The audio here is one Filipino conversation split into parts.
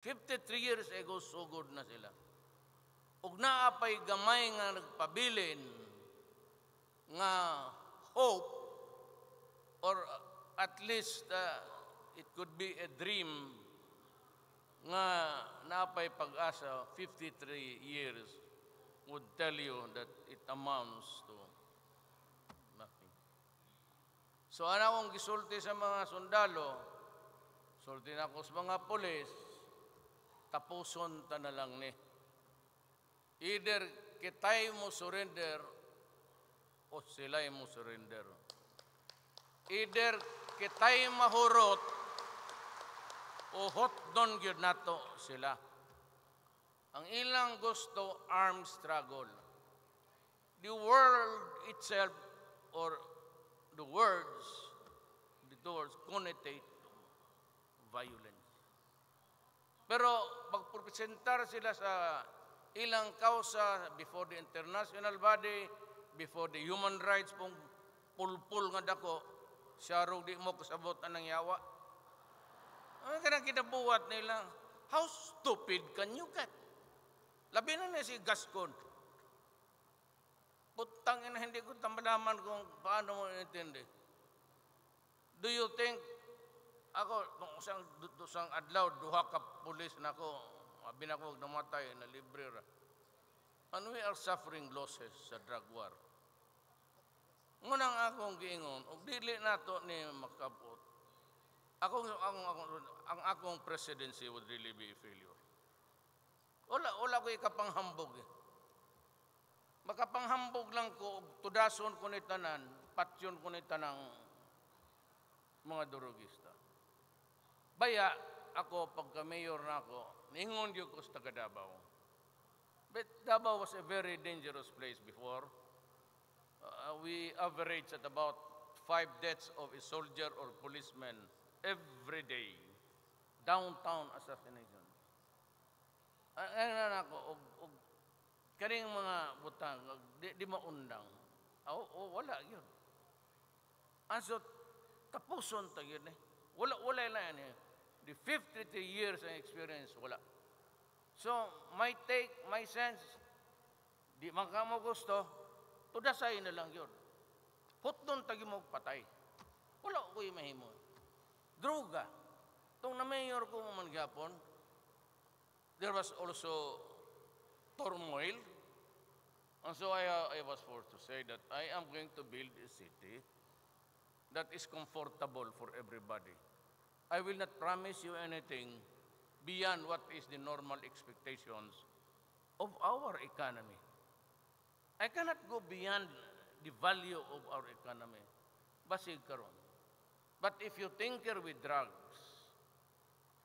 53 years ago, sugod na sila. Ug naapay gamay nga nagpabilin nga hope, or at least it could be a dream nga naapay pag-asa. 53 years would tell you that it amounts to nothing. So ana akong gisulti sa mga sundalo, sulti na ako sa mga pulis, tapuson ta na lang ni. Either kitay mo surrender o sila'y mo surrender. Either kitay mahurot o hotdon gyud nato sila. Ang ilang gusto, armed struggle. The world itself, or the words connotate violence. Pero pagpresentar sila sa ilang kausa before the international body, before the human rights, pong pulpul nga dako, siya ro di mo kasabot anang yawa. Ano ka kinabuhat nila? How stupid can you get? Labi na si Gascon. Putang ina, hindi ko tamalaman kung paano mo intindi. Do you think, ako, nung isang adlaw, duha ka pulis na ako, binakog namatay na libre ra. And we are suffering losses sa drug war. Ngunang akong giingon, ug dili nato ni makabot. Ang akong presidency would really be a failure. Wala ko ikapanghambog. Makapanghambog lang ko, tudason ko ni tanan, patyon ko ni tanang mga durugista. Baya, ako, pagka-mayor na ako, ningon yun ko sa taga Davao. But Davao was a very dangerous place before. We average at about 5 deaths of a soldier or policeman every day. Downtown assassination. Ano ako, kaning mga butang, di maundang. Wala yun. So, tapuson ta yun eh. Wala na yan eh. The 53 years of experience, wala. So, my take, my sense, di man ka mo gusto, tudasay na lang yun. Putdon tagi mo patay. Wala ko yung mahimo. Droga. Itong na-mayor ko man gapon, there was also turmoil. And so I was forced to say that I am going to build a city that is comfortable for everybody. I will not promise you anything beyond what is the normal expectations of our economy. I cannot go beyond the value of our economy. Basig karon. But if you tinker with drugs,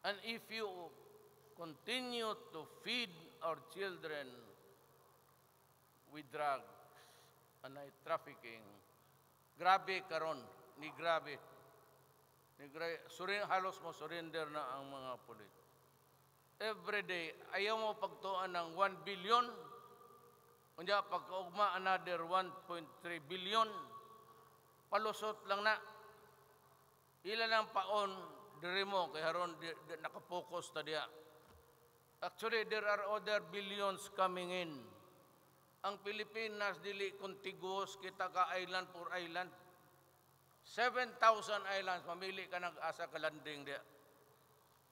and if you continue to feed our children with drugs and trafficking, grabe karon, ni grabe. Halos mo surrender na ang mga pulis. Every day, ayaw mo pagtuan ng 1 billion, kunya pagkaugma another 1.3 billion, palusot lang na. Ilan ang paon, diri mo, kaya haron nakapokus ta diya. Actually, there are other billions coming in. Ang Pilipinas, dili contiguous, kita ka island for island. 7,000 islands, mamili ka nag-asa ka landing diya.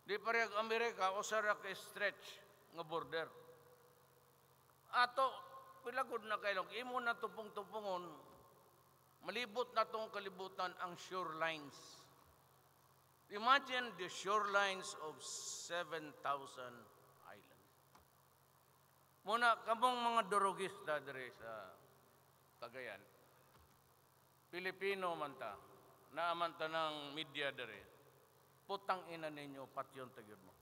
Di parehag Amerika, usara ka stretch nga border. Ato, pilagod na kayo, imo na tupong-tupungon, malibot na tong kalibutan ang shorelines. Imagine the shorelines of 7,000 islands. Muna, kamong mga durugista dire sa Cagayan, Pilipino man ta, naaman ta ng media dire, putang ina ninyo, patyon tagyod mo.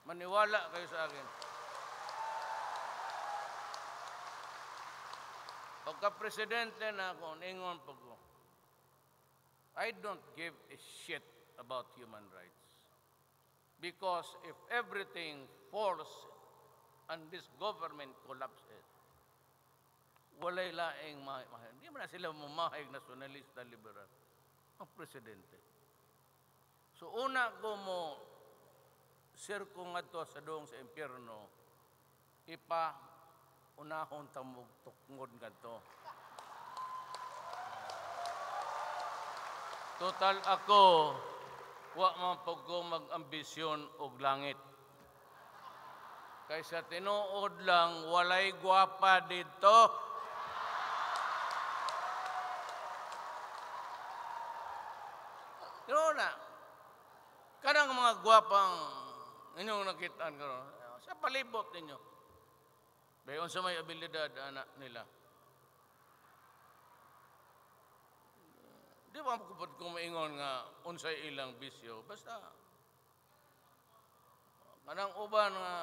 Maniwala kayo sa akin. Pagka-presidente na ako, ningon pa ko, I don't give a shit about human rights. Because if everything falls and this government collapses, walay laing mahal. Hindi mo na sila mamahig nationalista liberal. Ang presidente. So una ko mo sirko nga to sa doong sa impyerno, ipa unahon tamog tukngod nga to. Total ako, wa man po ko mag-ambisyon og langit. Kaysa tinuod lang, walay gwapa dito. Pero na, kanang mga gwapang inyong nakitaan karon sa palibot ninyo. Bayon sa may abilidad anak nila. Di ba makupad kong maingon nga unsay ilang bisyo. Basta, kanang uban nga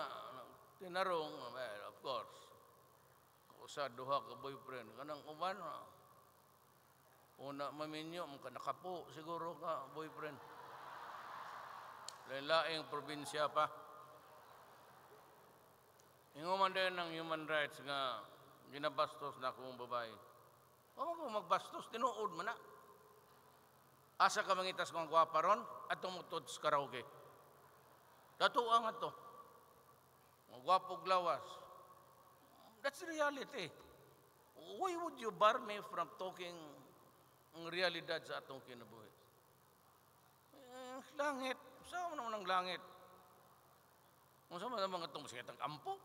tinarong, well, of course, kausa duha ka boyfriend. Kanang uban nga, una maminyo, nakapo siguro ka boyfriend. Lain-laing probinsya pa. Hinguman din ng human rights nga ginabastos na akong babae. O kung magbastos, tinuod man na. Asa ka mangitas kong gwapa ron at tumutod sa karaoke. Datuwa nga to. Mga gwapog lawas. That's reality. Why would you bar me from talking ang realidad sa atong kinabuhi? Langit. Saan mo naman ang langit? Kung saan mo naman itong masikitang ampo?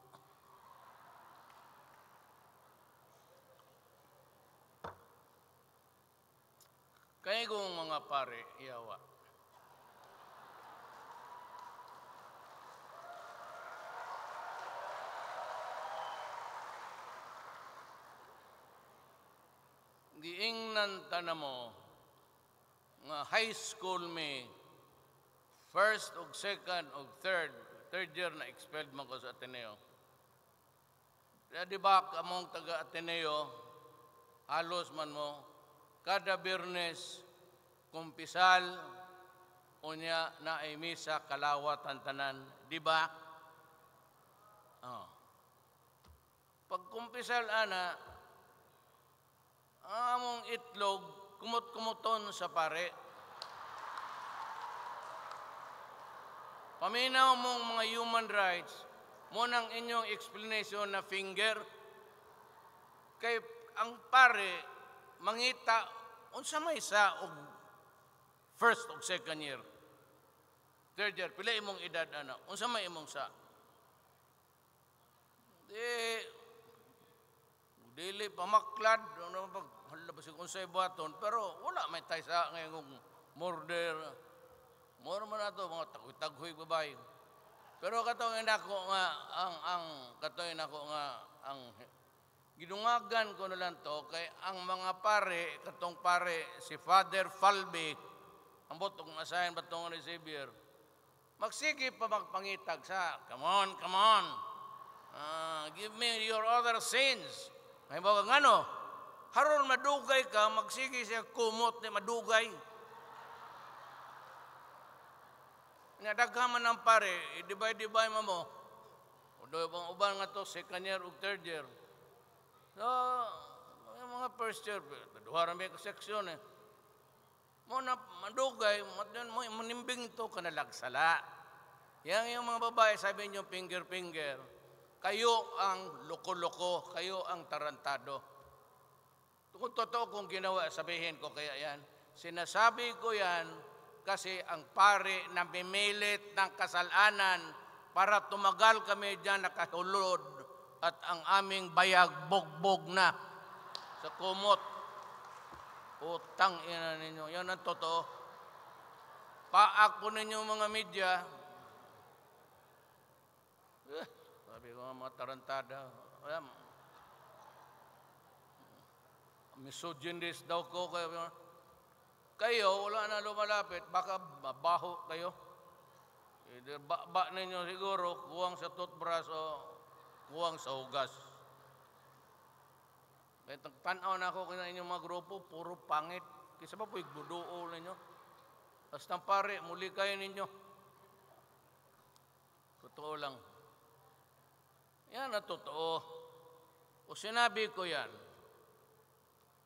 Kaya kong mga pare, iyawa. Giingnan ta na mo nga high school me, first o second o third year na expelled man ko sa Ateneo. Kaya di ba kamong taga Ateneo, halos man mo, kada Biyernes, kumpisal, unya na ay misa kalawat ang tanan. Di ba? Oh. Pag kumpisal, ana, among itlog, kumot-kumuton sa pare. Paminaw mong mga human rights, mo nang inyong explanation na finger, kay ang pare, mangita, unsa may sa og first o second year. Third year, pila imong edad, ana? Unsa may imong sa? Dili pamaklad, ano pag halabas kung unsay buhaton, pero wala may taysa ngayong murder. Mura man ato mga tagoy-tagoy babae. Pero katuin ako nga ang gidungagan ko na lang to kay ang mga pare, katong pare, si Father Falbe, ang botong asahin batong ni Xavier, magsige pa magpangitag sa, come on, give me your other sins. May baga nga no, haron madugay ka, magsige siya kumot ni madugay. Nadaghaman ng pare, i-divide mo. Uban nga to, second year o third year. So, yung mga first year, duha may seksyon eh. Mo na madugay, mo manimbing to kanalagsala. Yang yung mga babae, sabi niyo finger, kayo ang loko-loko, kayo ang tarantado. Kung totoo kong ginawa, sabihin ko kaya yan. Sinasabi ko yan kasi ang pare na mimilit ng kasalanan para tumagal kami dyan nakahulod at ang aming bayag bogbog na sa kumot. Utang ina ninyo. Yan ang totoo. Paak po ninyo mga media. Sabi ko mga tarantada. Misogynist daw ko. Kayo, wala na lumalapit. Baka mabaho kayo. Ba ninyo siguro, kuwang sa toothbrush o kuwang sa hugas. Kaya tanaw na ako kina inyong mga grupo, puro pangit. Kisa ba po igbuduo ninyo? Basta pare, muli kayo ninyo. Totoo lang. Yan na totoo. O sinabi ko yan,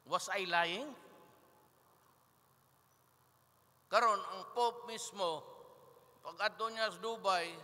was I lying? Karon ang Pope mismo, pag ato niya sa Dubai,